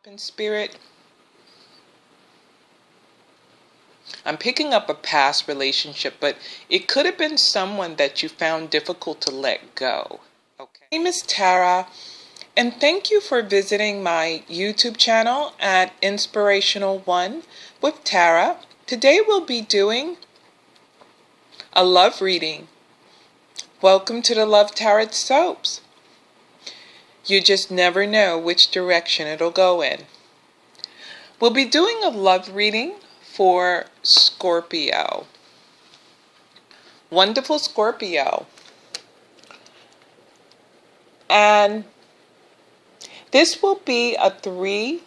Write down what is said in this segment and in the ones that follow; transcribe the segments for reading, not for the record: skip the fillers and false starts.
up in spirit. I'm picking up a past relationship, but it could have been someone that you found difficult to let go. Okay. My name is Tara, and thank you for visiting my YouTube channel at Inspirational One with Tara. Today we'll be doing a love reading. Welcome to the Love Tarot Soaps. You just never know which direction it'll go in. We'll be doing a love reading for Scorpio. Wonderful Scorpio. And this will be a 3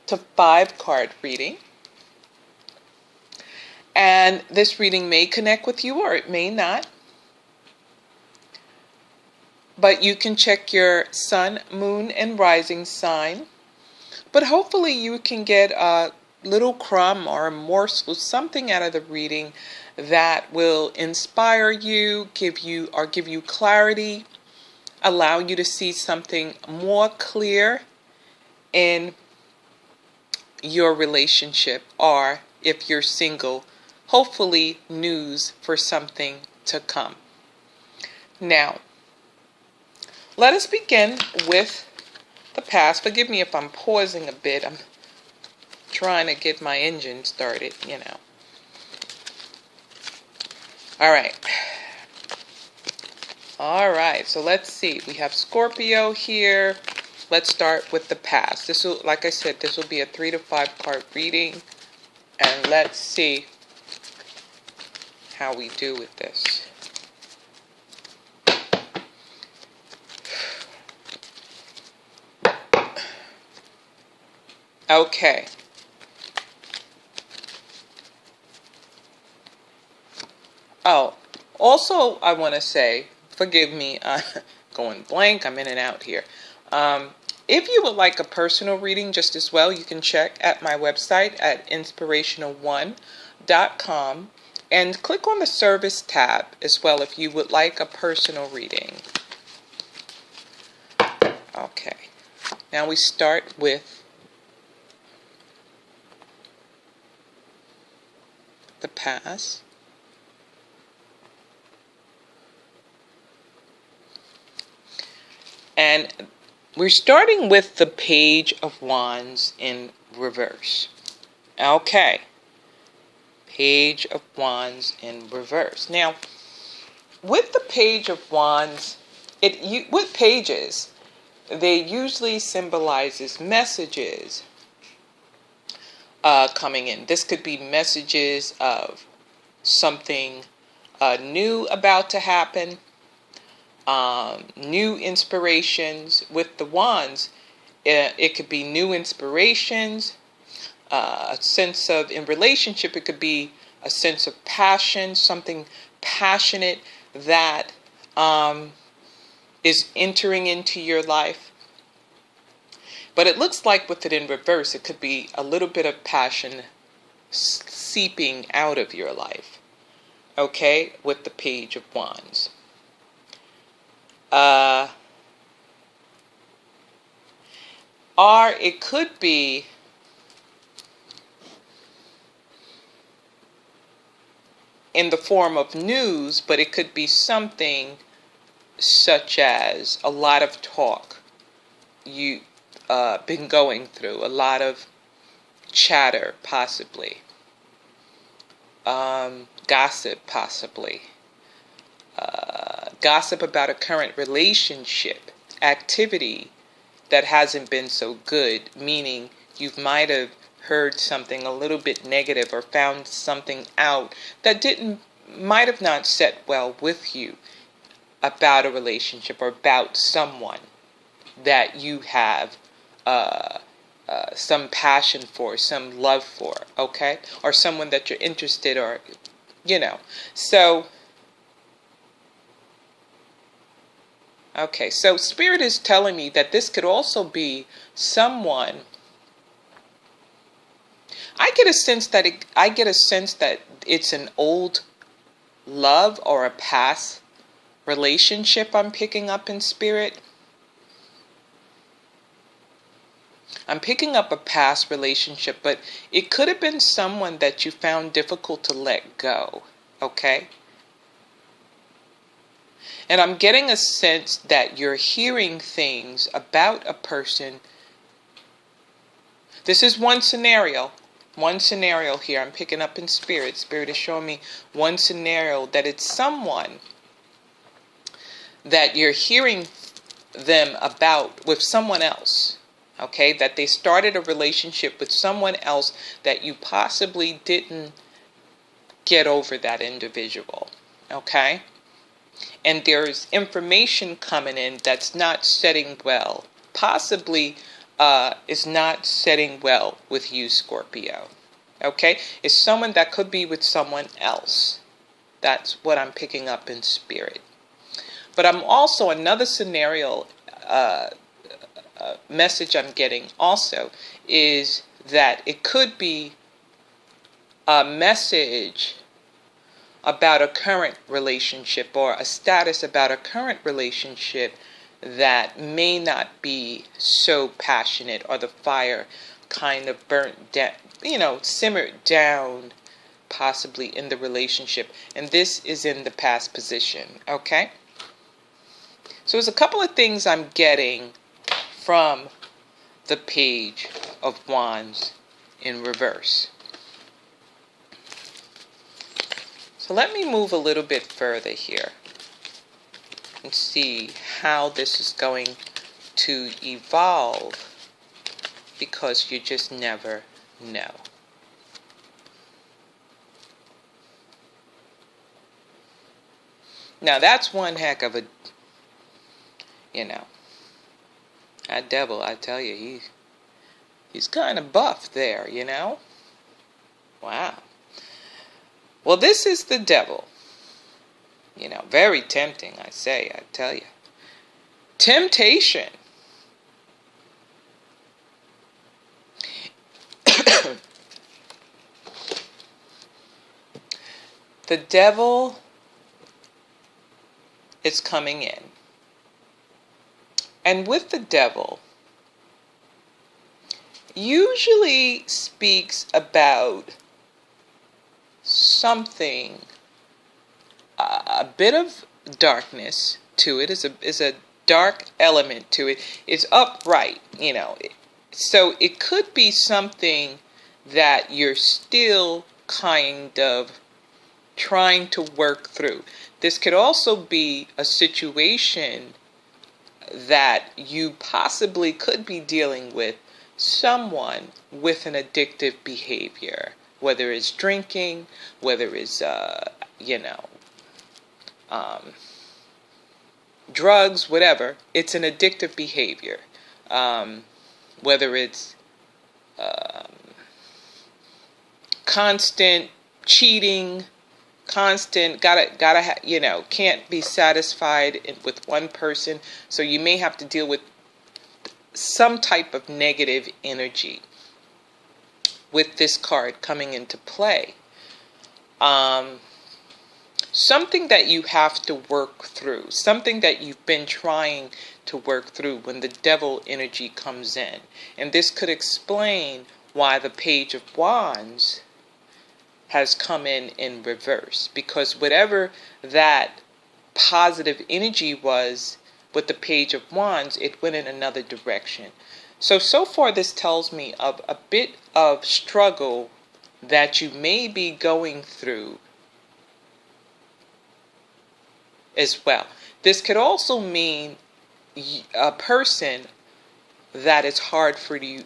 to 5 card reading. And this reading may connect with you or it may not. But you can check your sun, moon, and rising sign. But hopefully you can get a little crumb or a morsel, something out of the reading that will inspire you, give you clarity, allow you to see something more clear in your relationship, or if you're single, hopefully news for something to come. Now, let us begin with the past. Forgive me if I'm pausing a bit. I'm trying to get my engine started, you know. All right, so let's see. We have Scorpio here. Let's start with the past. This will, like I said, this will be a 3 to 5 card reading. And let's see how we do with this. Okay. Oh, also I want to say, forgive me, going blank, I'm in and out here. If you would like a personal reading just as well, you can check at my website at inspirational1.com and click on the service tab as well if you would like a personal reading. Okay, now we start with the past. And we're starting with the Page of Wands in reverse. Okay. Page of Wands in reverse. Now, with the Page of Wands, with pages, they usually symbolizes messages coming in. This could be messages of something new about to happen, new inspirations. With the wands, it could be new inspirations, a sense of, in relationship, it could be a sense of passion, something passionate that is entering into your life. But it looks like with it in reverse, it could be a little bit of passion seeping out of your life. Okay, with the Page of Wands. Or it could be in the form of news, but it could be something such as a lot of talk you've been going through, a lot of chatter possibly, gossip possibly, gossip about a current relationship, activity that hasn't been so good, meaning you might have heard something a little bit negative or found something out that might have not set well with you about a relationship or about someone that you have some passion for, some love for, okay? Or someone that you're interested, or, you know. So, okay, so Spirit is telling me that this could also be someone. I get a sense that it's an old love or a past relationship I'm picking up in Spirit. I'm picking up a past relationship, but it could have been someone that you found difficult to let go, okay? And I'm getting a sense that you're hearing things about a person. This is one scenario. One scenario here I'm picking up in spirit. Spirit is showing me one scenario that it's someone that you're hearing them about with someone else. Okay, that they started a relationship with someone else that you possibly didn't get over that individual. Okay, and there's information coming in that's not setting well. Possibly is not setting well with you, Scorpio. Okay, it's someone that could be with someone else. That's what I'm picking up in spirit. But I'm also, another scenario message I'm getting also is that it could be a message about a current relationship or a status about a current relationship that may not be so passionate, or the fire kind of burnt down, simmered down possibly in the relationship. And this is in the past position, okay? So there's a couple of things I'm getting from the Page of Wands in reverse. So let me move a little bit further here and see how this is going to evolve, because you just never know. Now that's one heck of a, that devil, I tell you, he's kind of buff there, Wow. Well, this is the devil. Very tempting, I tell you. Temptation. The devil is coming in. And with the devil, usually speaks about something, a bit of darkness to it, is a dark element to it. It's upright, So it could be something that you're still kind of trying to work through. This could also be a situation that you possibly could be dealing with someone with an addictive behavior, whether it's drinking, whether it's drugs, whatever. It's an addictive behavior, whether it's constant cheating, constant, can't be satisfied with one person, so you may have to deal with some type of negative energy with this card coming into play. Something that you have to work through, something that you've been trying to work through when the devil energy comes in. And this could explain why the Page of Wands has come in reverse, because whatever that positive energy was with the Page of Wands, it went in another direction. So far this tells me of a bit of struggle that you may be going through as well. This could also mean a person that is hard for you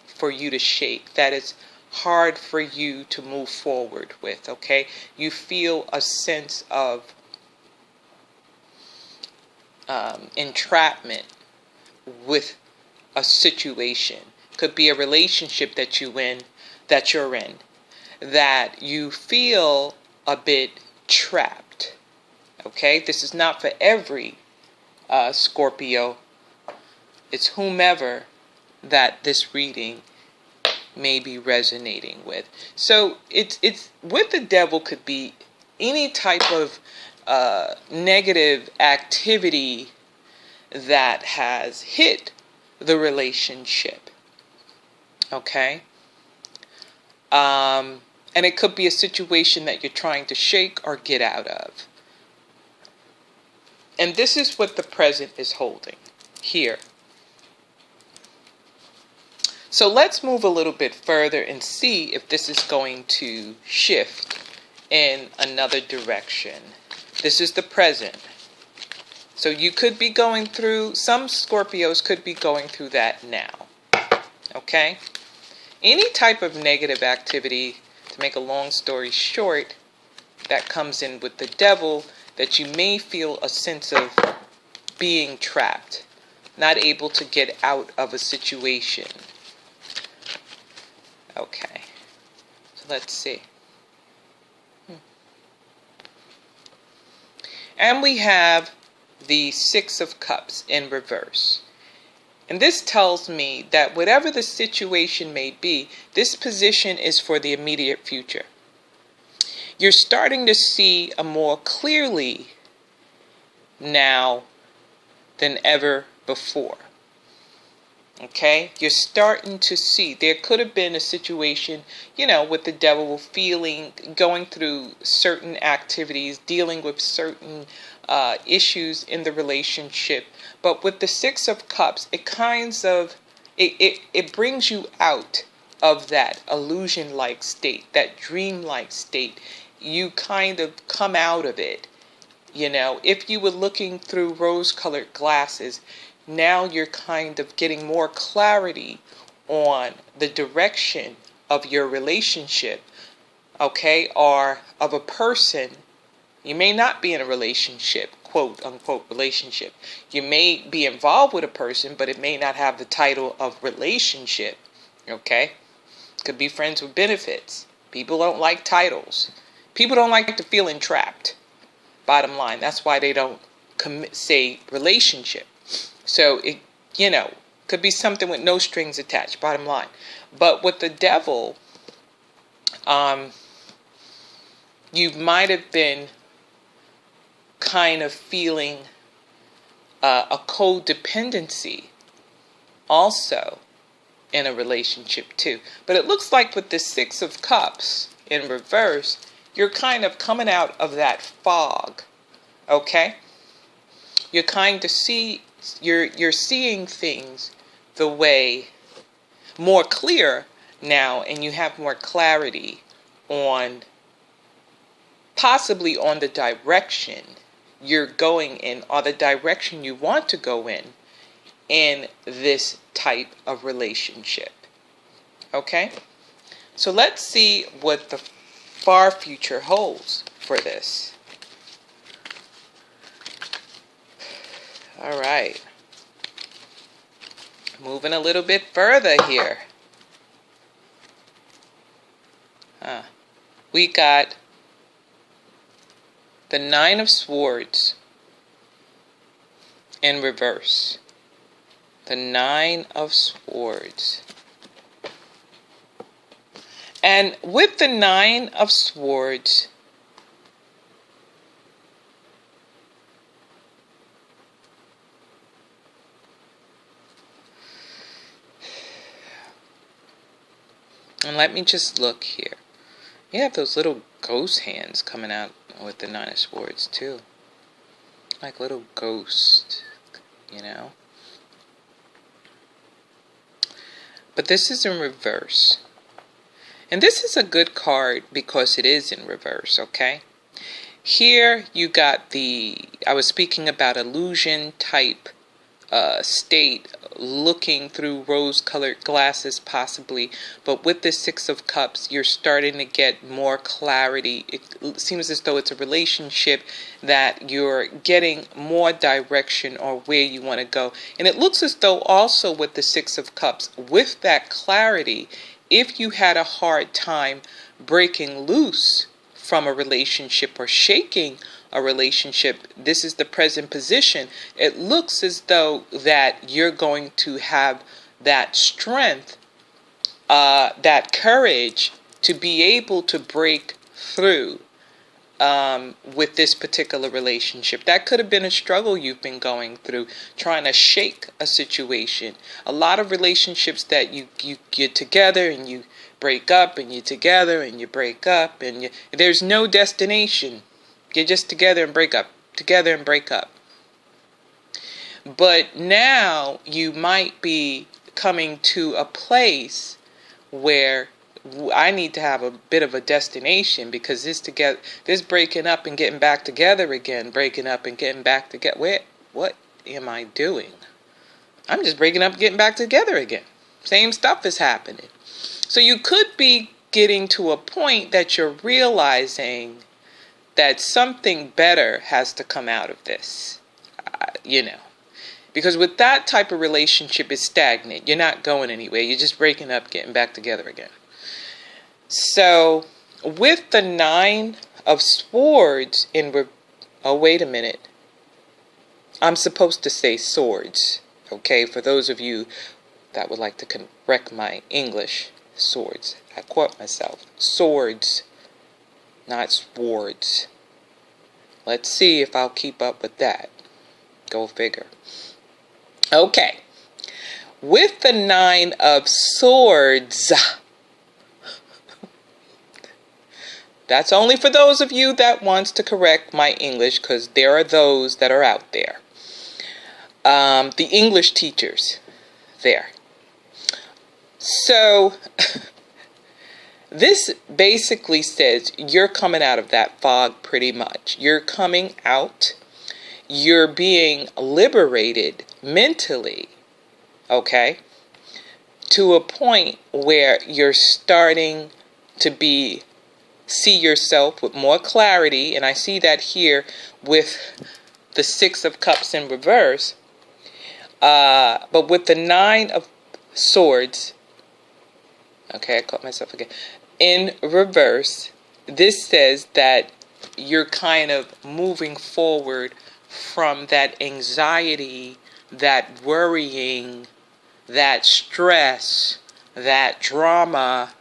to shake, that is hard for you to move forward with, okay? You feel a sense of entrapment with a situation. Could be a relationship that you're in, that you feel a bit trapped, okay? This is not for every Scorpio. It's whomever that this reading may be resonating with. So it's with the devil could be any type of negative activity that has hit the relationship. Okay. And it could be a situation that you're trying to shake or get out of. And this is what the present is holding here. So let's move a little bit further and see if this is going to shift in another direction. This is the present. So you could be going through, some Scorpios could be going through that now. Okay? Any type of negative activity, to make a long story short, that comes in with the devil, that you may feel a sense of being trapped, not able to get out of a situation. Okay, so let's see. And we have the Six of Cups in reverse. And this tells me that whatever the situation may be, this position is for the immediate future. You're starting to see more clearly now than ever before. Okay? You're starting to see. There could have been a situation, with the devil feeling, going through certain activities, dealing with certain issues in the relationship. But with the Six of Cups, it brings you out of that illusion-like state, that dream-like state. You kind of come out of it. If you were looking through rose-colored glasses, now you're kind of getting more clarity on the direction of your relationship, okay, or of a person. You may not be in a relationship, quote unquote relationship. You may be involved with a person, but it may not have the title of relationship, okay? Could be friends with benefits. People don't like titles. People don't like to feel entrapped. Bottom line, that's why they don't say relationship. So it, could be something with no strings attached, bottom line. But with the devil, you might have been kind of feeling a codependency also in a relationship too. But it looks like with the Six of Cups in reverse, you're kind of coming out of that fog, okay? You're kind of you're seeing things the way more clear now, and you have more clarity on possibly on the direction you're going in, or the direction you want to go in this type of relationship. Okay? So let's see what the far future holds for this. All right. Moving a little bit further here. We got the Nine of Swords in reverse. The Nine of Swords. And with the Nine of Swords, and let me just look here. You have those little ghost hands coming out with the Nine of Swords too. Like little ghosts, But this is in reverse. And this is a good card because it is in reverse, okay? Here you got I was speaking about illusion type state, looking through rose-colored glasses possibly, but with the Six of Cups, you're starting to get more clarity. It seems as though it's a relationship that you're getting more direction or where you want to go. And it looks as though also with the Six of Cups, with that clarity, if you had a hard time breaking loose from a relationship or shaking a relationship, this is the present position. It looks as though that you're going to have that strength, that courage to be able to break through with this particular relationship. That could have been a struggle you've been going through, trying to shake a situation. A lot of relationships that you get together and you break up, and you're together and you break up, and there's no destination. You're just together and break up, together and break up. But now you might be coming to a place where I need to have a bit of a destination, because this breaking up and getting back together again, breaking up and getting back together. What am I doing? I'm just breaking up and getting back together again. Same stuff is happening. So you could be getting to a point that you're realizing that something better has to come out of this, Because with that type of relationship, it's stagnant. You're not going anywhere. You're just breaking up, getting back together again. So with the 9 of Swords oh, wait a minute. I'm supposed to say swords. Okay, for those of you that would like to correct my English, swords. I caught myself. Swords, not swords. Let's see if I'll keep up with that. Go figure. Okay. With the 9 of Swords, that's only for those of you that wants to correct my English, because there are those that are out there. The English teachers there. So this basically says you're coming out of that fog pretty much. You're coming out. You're being liberated mentally, okay, to a point where you're starting to see yourself with more clarity. And I see that here with the 6 of Cups in reverse. But with the 9 of Swords, okay, I caught myself again, in reverse, this says that you're kind of moving forward from that anxiety, that worrying, that stress, that drama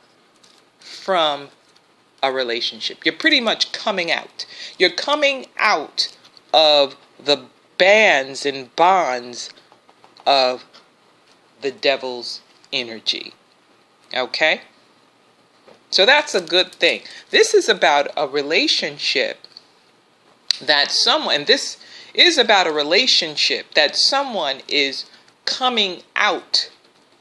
from a relationship. You're pretty much coming out. You're coming out of the bands and bonds of the devil's energy. Okay? So that's a good thing. This is about a relationship that this is about a relationship that someone is coming out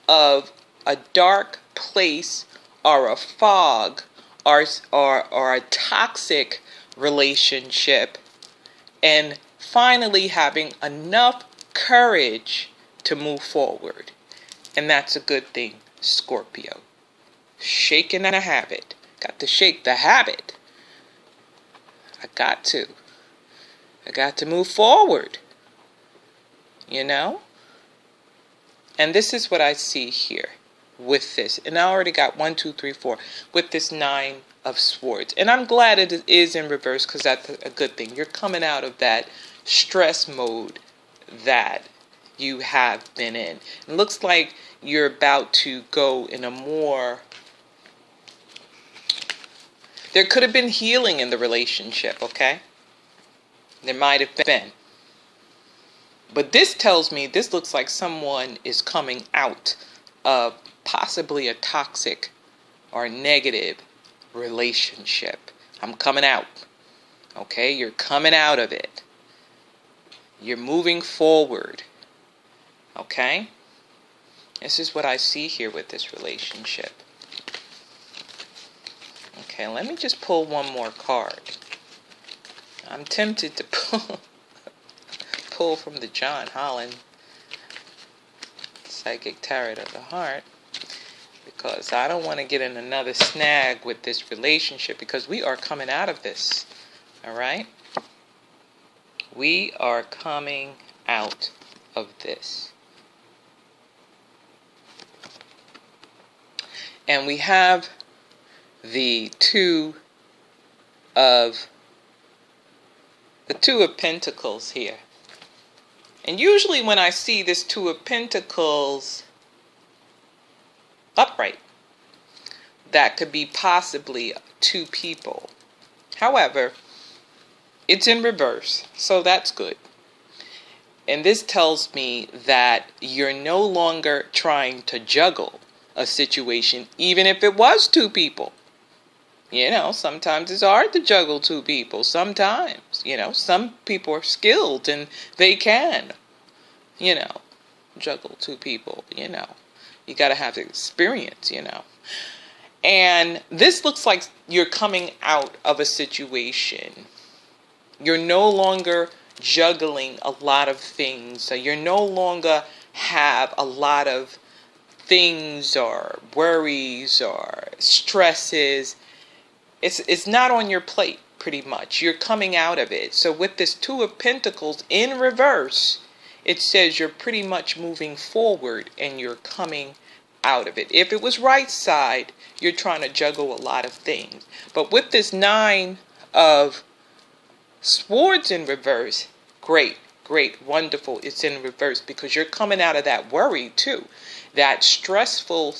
of a dark place or a fog or a toxic relationship, and finally having enough courage to move forward. And that's a good thing, Scorpio. Shaking a habit. Got to shake the habit. I got to move forward. And this is what I see here with this. And I already got 1, 2, 3, 4 with this 9 of Swords. And I'm glad it is in reverse, because that's a good thing. You're coming out of that stress mode that you have been in. It looks like you're about to go in a more... There could have been healing in the relationship, okay? There might have been. But this tells me this looks like someone is coming out of possibly a toxic or negative relationship. I'm coming out. Okay? You're coming out of it. You're moving forward. Okay? This is what I see here with this relationship. Okay, let me just pull one more card. I'm tempted to pull from the John Holland Psychic Tarot of the Heart, because I don't want to get in another snag with this relationship, because we are coming out of this. All right? We are coming out of this. And we have the two of Pentacles here. And usually when I see this 2 of Pentacles upright, that could be possibly 2 people. However, It's in reverse, so that's good. And this tells me that you're no longer trying to juggle a situation, even if it was two people. You know, sometimes it's hard to juggle two people. Sometimes, you know, some people are skilled and they can, you know, juggle two people, you know. You got to have the experience, you know. And this looks like you're coming out of a situation. You're no longer juggling a lot of things. So you're no longer have a lot of things or worries or stresses. It's not on your plate, pretty much. You're coming out of it. So with this Two of Pentacles in reverse, it says you're pretty much moving forward and you're coming out of it. If it was right side, you're trying to juggle a lot of things. But with this Nine of Swords in reverse, great, wonderful. It's in reverse because you're coming out of that worry too. That stressful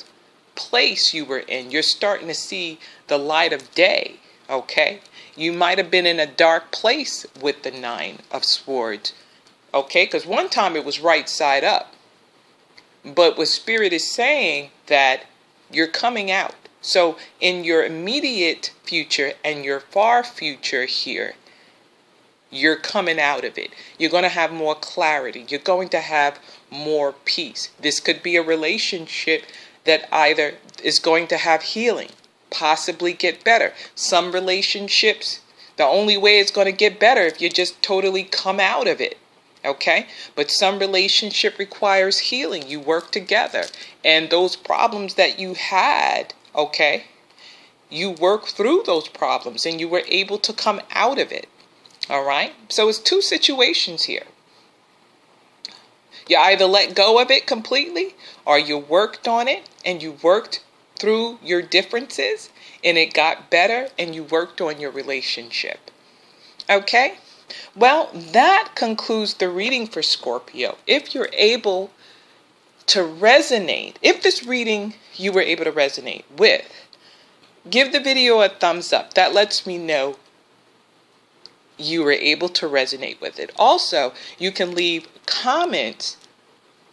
place you were in. You're starting to see the light of day, okay? You might have been in a dark place with the Nine of Swords, okay? Because one time it was right side up. But what Spirit is saying that you're coming out. So in your immediate future and your far future here, you're coming out of it. You're going to have more clarity. You're going to have more peace. This could be a relationship that either is going to have healing, possibly get better. Some relationships, the only way it's going to get better if you just totally come out of it. Okay? But some relationship requires healing. You work together. And those problems that you had, okay, you work through those problems and you were able to come out of it. All right? So it's two situations here. You either let go of it completely or you worked on it and you worked through your differences and it got better and you worked on your relationship. Okay? Well, that concludes the reading for Scorpio. If you're able to resonate, if this reading you were able to resonate with, give the video a thumbs up. That lets me know you were able to resonate with it. Also, you can leave comments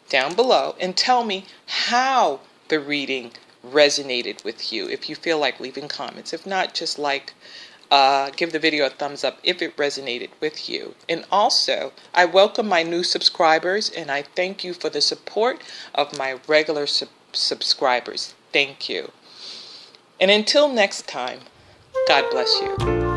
down below and tell me how the reading resonated with you. If you feel like leaving comments. If not, just give the video a thumbs up if it resonated with you. And also, I welcome my new subscribers and I thank you for the support of my regular subscribers. Thank you. And until next time, God bless you.